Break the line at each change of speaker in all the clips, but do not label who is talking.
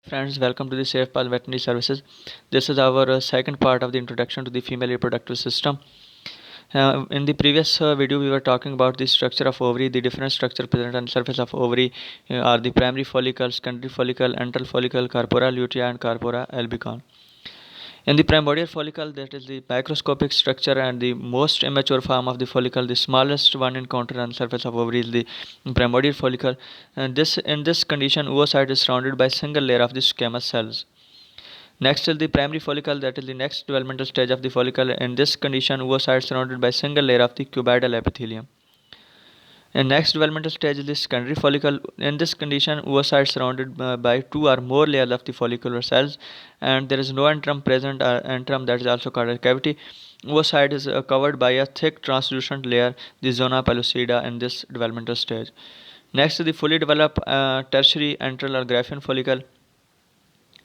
Friends, welcome to the Safe Path Veterinary Services. This is our second part of the introduction to the female reproductive system. In the previous video, we were talking about the structure of ovary. The different structure present on the surface of ovary are the primary follicle, secondary follicle, antral follicle, corpora lutea, and corpora albicans. In the primordial follicle, that is the microscopic structure and the most immature form of the follicle, the smallest one encountered on the surface of ovary is the primordial follicle. And in this condition, oocyte is surrounded by a single layer of the squamous cells. Next is the primary follicle, that is the next developmental stage of the follicle. In this condition, oocyte is surrounded by a single layer of the cuboidal epithelium. And next developmental stage is the secondary follicle. In this condition, oocyte is surrounded by two or more layers of the follicular cells, and there is no antrum present. Antrum, that is also called a cavity. Oocyte is covered by a thick translucent layer, the zona pellucida, in this developmental stage. Next is the fully developed tertiary antral or graffian follicle.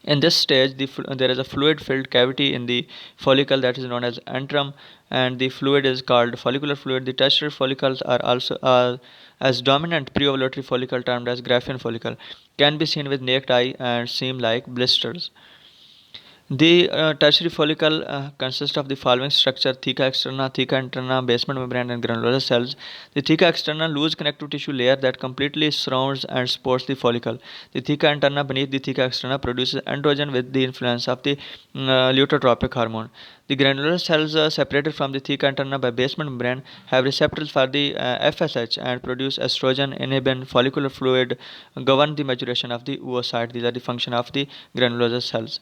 In this stage, there is a fluid-filled cavity in the follicle that is known as antrum, and the fluid is called follicular fluid. The tertiary follicles are also as dominant pre-ovulatory follicle termed as graffian follicle, can be seen with naked eye and seem like blisters. The tertiary follicle consists of the following structure: theca externa, theca interna, basement membrane, and granular cells. The theca externa, loose connective tissue layer that completely surrounds and supports the follicle. The theca interna, beneath the theca externa, produces androgen with the influence of the luteotropic hormone. The granular cells, separated from the theca interna by basement membrane, have receptors for the FSH and produce estrogen, inhibin, follicular fluid, govern the maturation of the oocyte. These are the function of the granular cells.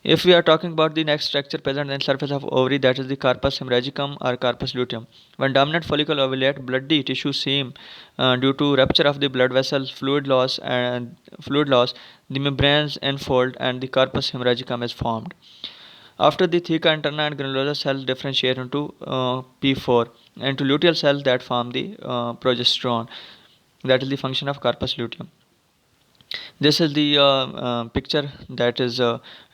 If we are talking about the next structure present in the surface of ovary, that is the corpus haemorrhagicum or corpus luteum. When dominant follicle ovulate, bloody tissue seam due to rupture of the blood vessels, fluid loss, the membranes unfold and the corpus haemorrhagicum is formed. After the theca interna and granular cells differentiate into P4 and to luteal cells that form the progesterone. That is the function of corpus luteum. This is the picture that is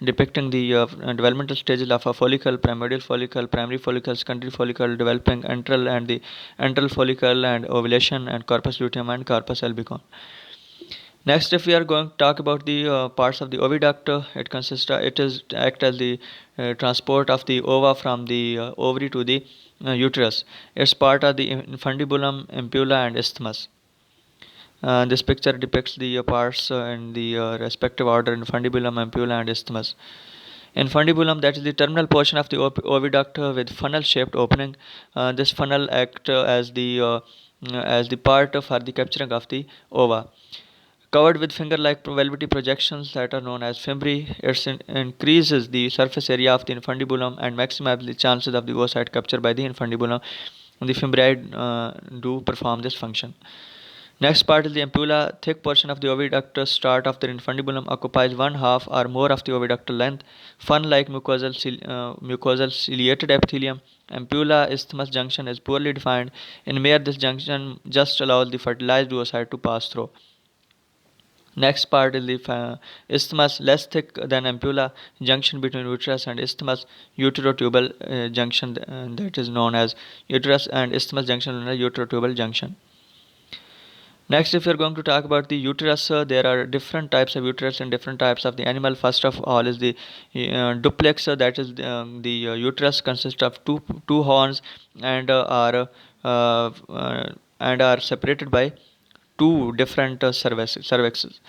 depicting the developmental stages of a follicle: primordial follicle, primary follicle, secondary follicle, developing antral, and the antral follicle, and ovulation, and corpus luteum and corpus albicans. Next, if we are going to talk about the parts of the oviduct, it is act as the transport of the ova from the ovary to the uterus. Its part are the infundibulum, Ampula, and Isthmus. This picture depicts the parts in the respective order: infundibulum, Ampula, and Isthmus. Infundibulum, that is the terminal portion of the oviduct with funnel-shaped opening. This funnel acts as the part for the capturing of the ova. Covered with finger-like velvety projections that are known as fimbriae, it increases the surface area of the infundibulum and maximizes the chances of the oocyte capture by the infundibulum. The fimbriae do perform this function. Next part is the ampulla. Thick portion of the oviduct start of the infundibulum occupies one half or more of the oviductal length. Fun-like mucosal ciliated epithelium. Ampulla isthmus junction is poorly defined. In male, this junction just allows the fertilized oocyte to pass through. Next part is the isthmus, less thick than ampulla, junction between uterus and isthmus, uterotubal junction, that is known as uterus and isthmus junction, known as uterotubal junction. Next, if you are going to talk about the uterus, there are different types of uterus and different types of the animal. First of all is the duplex, that is the uterus consists of two horns and are separated by two different cervixes.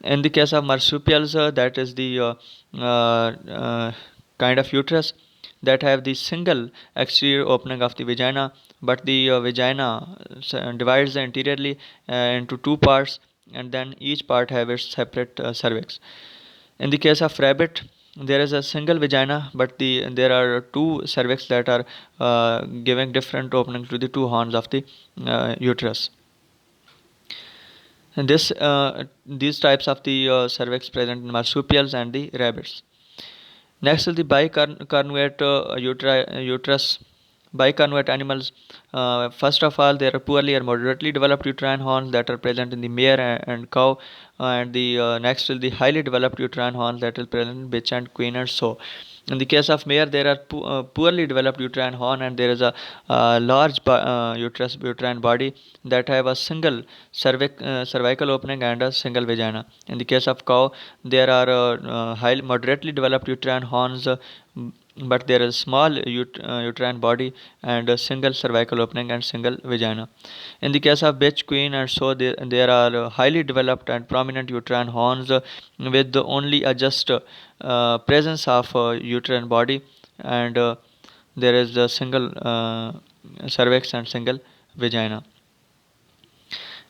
In the case of marsupials, that is the kind of uterus that have the single exterior opening of the vagina, but the vagina divides interiorly into two parts, and then each part have its separate cervix. In the case of rabbit, there is a single vagina, but there are two cervix that are giving different openings to the two horns of the uterus. And these types of the cervix present in marsupials and the rabbits. Next is the bicornuate uterus. Bicornuate animals. First of all, there are poorly or moderately developed uterine horns that are present in the mare and cow, and the next is the highly developed uterine horns that is present in bitch and queen and sow. In the case of male, there are poorly developed uterine horn, and there is a large uterine body that have a single cervical opening and a single vagina. In the case of cow, there are high moderately developed uterine horns, but there is small uterine body and a single cervical opening and single vagina. In the case of bitch, queen, and so there are highly developed and prominent uterine horns with only a just presence of uterine body, and there is a single cervix and single vagina.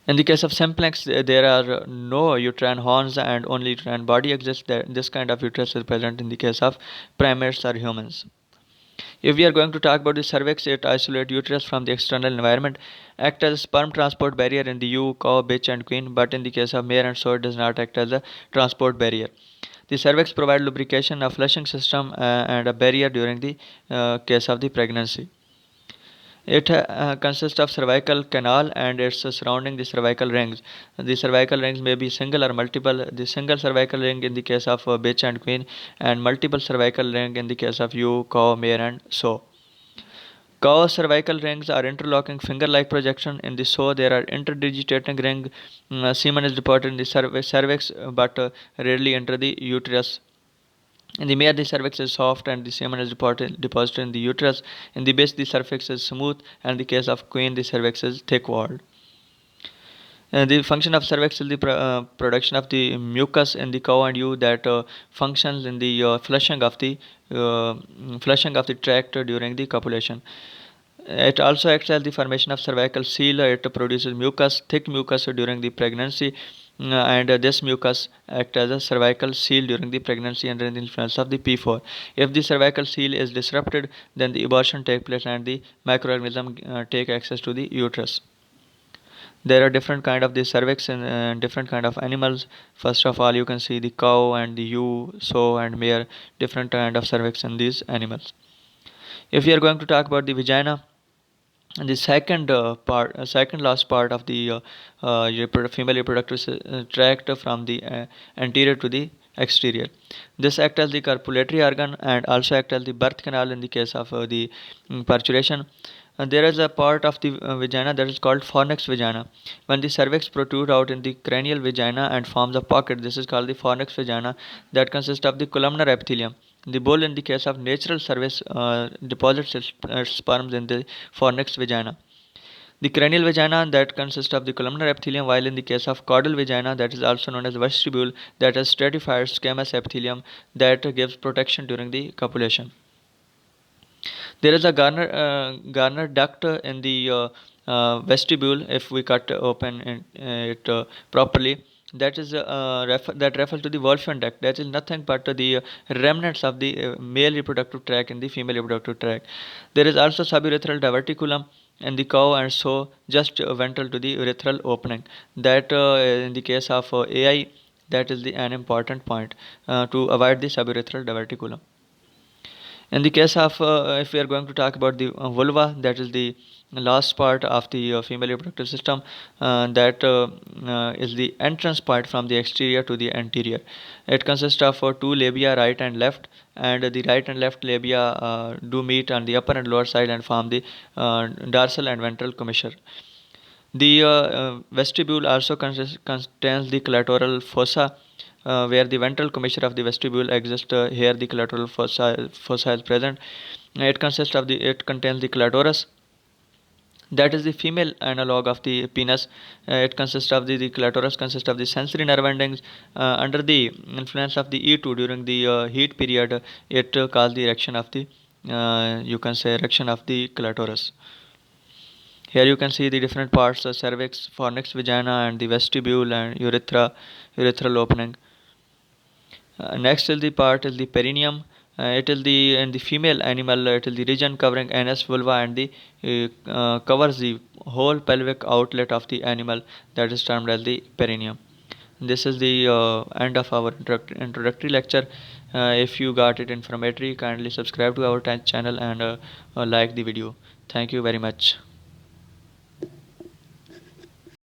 In the case of simplex, there are no uterine horns and only uterine body exists. This kind of uterus is present in the case of primates or humans. If we are going to talk about the cervix, it isolates uterus from the external environment, act as a sperm transport barrier in the ewe, cow, bitch, and queen, but in the case of mare and so it does not act as a transport barrier. The cervix provides lubrication, a flushing system, and a barrier during the case of the pregnancy. It consists of cervical canal and its surrounding the cervical rings. The cervical rings may be single or multiple. The single cervical ring in the case of bitch and queen, and multiple cervical ring in the case of ewe, cow, mare, and sow. Cow cervical rings are interlocking finger-like projection. In the sow, there are interdigitating ring. Semen is deposited in the cervix, but rarely enter the uterus. In the male, the cervix is soft and the semen is deposited in the uterus. In the base, the cervix is smooth, and in the case of queen, the cervix is thick-walled. The function of cervix is the production of the mucus in the cow and ewe that functions in the flushing of the tract during the copulation. It also acts as the formation of cervical seal. It produces mucus, thick mucus during the pregnancy, and this mucus acts as a cervical seal during the pregnancy under the influence of the P4. If the cervical seal is disrupted, then the abortion takes place and the microorganism take access to the uterus. There are different kind of the cervix and different kind of animals. First of all, you can see the cow and the ewe, sow, and mare, different kind of cervix in these animals. If we are going to talk about the vagina, the second last part of the female reproductive tract from the anterior to the exterior. This acts as the copulatory organ and also acts as the birth canal in the case of the parturition. There is a part of the vagina that is called fornix vagina. When the cervix protrudes out in the cranial vagina and forms a pocket, this is called the fornix vagina that consists of the columnar epithelium. The bull, in the case of natural cervix, deposits its sperms in the fornix vagina. The cranial vagina that consists of the columnar epithelium, while in the case of caudal vagina, that is also known as vestibule, that has stratified squamous epithelium that gives protection during the copulation. There is a Garner duct in the vestibule. If we cut open it properly, that is that refers to the Wolffian duct. That is nothing but the remnants of the male reproductive tract in the female reproductive tract. There is also suburethral diverticulum in the cow and so just ventral to the urethral opening. That in the case of AI, that is an important point to avoid the suburethral diverticulum. In the case of, if we are going to talk about the vulva, that is the last part of the female reproductive system, that is the entrance point from the exterior to the anterior. It consists of two labia, right and left, and the right and left labia do meet on the upper and lower side and form the dorsal and ventral commissure. The vestibule also contains the clitoral fossa, where the ventral commissure of the vestibule exists. Here the clitoral fossa is present. It contains the clitoris. That is the female analog of the penis. It consists of the clitoris consists of the sensory nerve endings. Under the influence of the E2 during the heat period, it causes the erection of the you can say erection of the clitoris. Here you can see the different parts: cervix, fornix vagina, and the vestibule and urethral opening. Next is the part is the perineum. It is the in the female animal. It is the region covering anus, vulva, and the covers the whole pelvic outlet of the animal. That is termed as the perineum. This is the end of our introductory lecture. If you got it informative, kindly subscribe to our channel and like the video. Thank you very much.